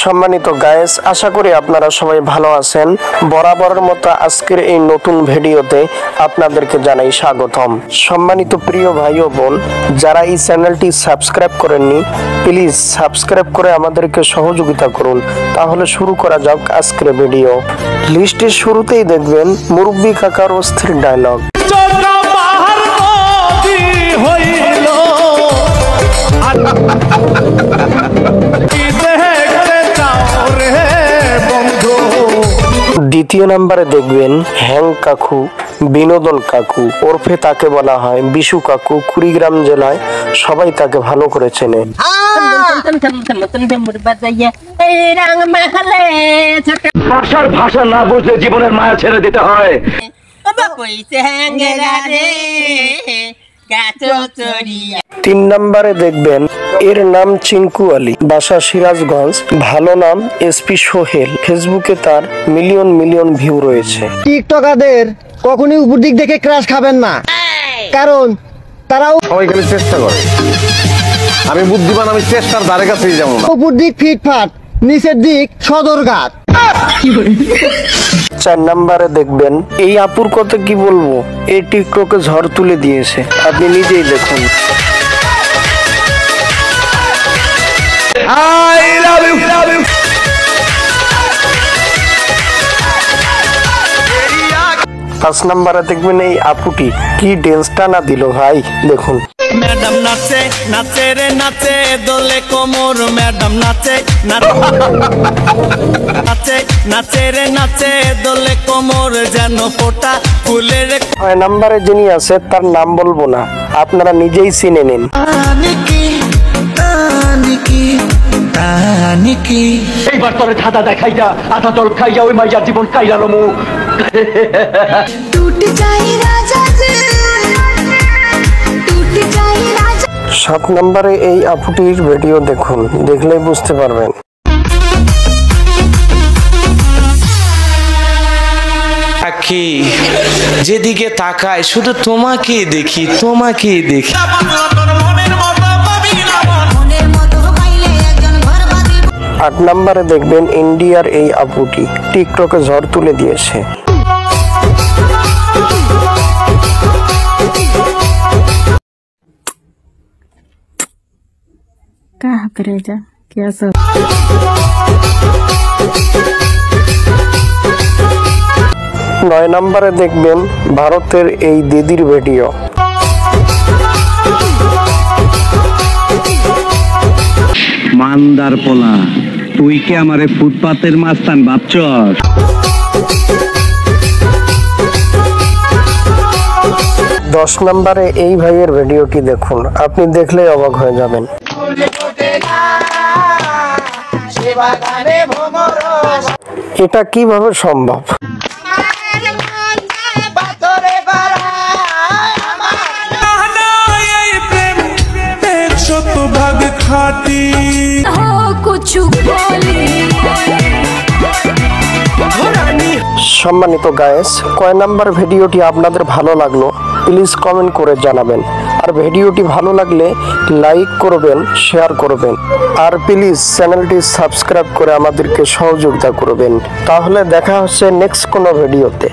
সম্মানিত গায়েস, আশা করি আপনারা সবাই ভালো আছেন। বরাবরের মতো আজকের এই নতুন ভিডিওতে আপনাদেরকে জানাই স্বাগতম। সম্মানিত প্রিয় ভাই ও বোন, যারা এই চ্যানেলটি সাবস্ক্রাইব করেননি, প্লিজ সাবস্ক্রাইব করে আমাদেরকে সহযোগিতা করুন। তাহলে শুরু করা যাক আজকের ভিডিও। লিস্টের শুরুতেই দেখবেন মুরব্বি কাকার অস্থির ডায়লগ। দ্বিতীয় নম্বরে দেখবেন হ্যাং কাকু, বিনোদন কাকু ওরফে তাকে বলা হয় বিশু কাকু। কুড়িগ্রাম জেলায় সবাই তাকে ভালো করে চেনে। ভাষা না বুঝলে জীবনের মায়া ছেড়ে দিতে হয়। তিন নম্বরে দেখবেন এর নাম চিঙ্কু আলী, বাসা সিরাজগঞ্জ, ভালো নাম এসপি সোহেল। ফেসবুকে তার মিলিয়ন মিলিয়ন ভিউ রয়েছে। টিকটকারদের কখনোই উপর দিক দেখে ক্রাশ খাবেন না, কারণ তারাও সবাই খালি চেষ্টা করে। আমি বুদ্ধিমান, আমি চেষ্টার ধারে কাছেই যাবো না। উপর দিক ফিটফাট, নিচের দিক সদরঘাট। চার নম্বরে দেখবেন এই আপুর কথা কি বলবো, এই টিকটকে ঝড় তুলে দিয়েছে, আপনি নিজেই দেখুন। পাঁচ নম্বরে দেখবেন এই আপুটি কি ড্যান্সটা না দিল ভাই, দেখুন। ম্যাডাম নাচে নাচে রে নাচে দোলে কোমর, ম্যাডাম নাচে নাচে নাচে রে নাচে দোলে কোমর, যেন ফোটা ফুলের। 6 নম্বরে যিনি আছে তার নাম বলবো না, আপনারা নিজেই চিনে নিন। এইবার তোরে ধাঁধা দেখাইয়া আধা জল খাইয়া ওই মাইয়ার জীবন কাইলালো মুখ। 7 নম্বরে এই আপুটির ভিডিও দেখুন, দেখলেই বুঝতে পারবেন। যেদিকে তাকায় শুধু তোমাকে দেখি, তোমাকে দেখি। 8 নম্বরে দেখবেন ইন্ডিয়ার এই আপুটি টিকটকে ঝড় তুলে দিয়েছে। क्या करेगा क्या सब। 9 নম্বরে দেখবেন ভারতের এই দিদির ভিডিও। মান্দার পোলা, তুই কি আমারে ফুটপাতের মাস্তান ভাবছস? 10 নম্বরে এই ভাইয়ের ভিডিওটি দেখুন, আপনি দেখলেই অবাক হয়ে যাবেন। এটা কিভাবে সম্ভব? সম্মানিত গায়েস, কয় নাম্বার ভিডিওটি আপনাদের ভালো লাগলো প্লিজ কমেন্ট করে জানাবেন। আর ভিডিওটি ভালো লাগলে লাইক করবেন, শেয়ার করবেন, আর প্লিজ চ্যানেলটি সাবস্ক্রাইব করে আমাদেরকে সহযোগিতা করবেন। তাহলে দেখা হচ্ছে নেক্সট কোনো ভিডিওতে।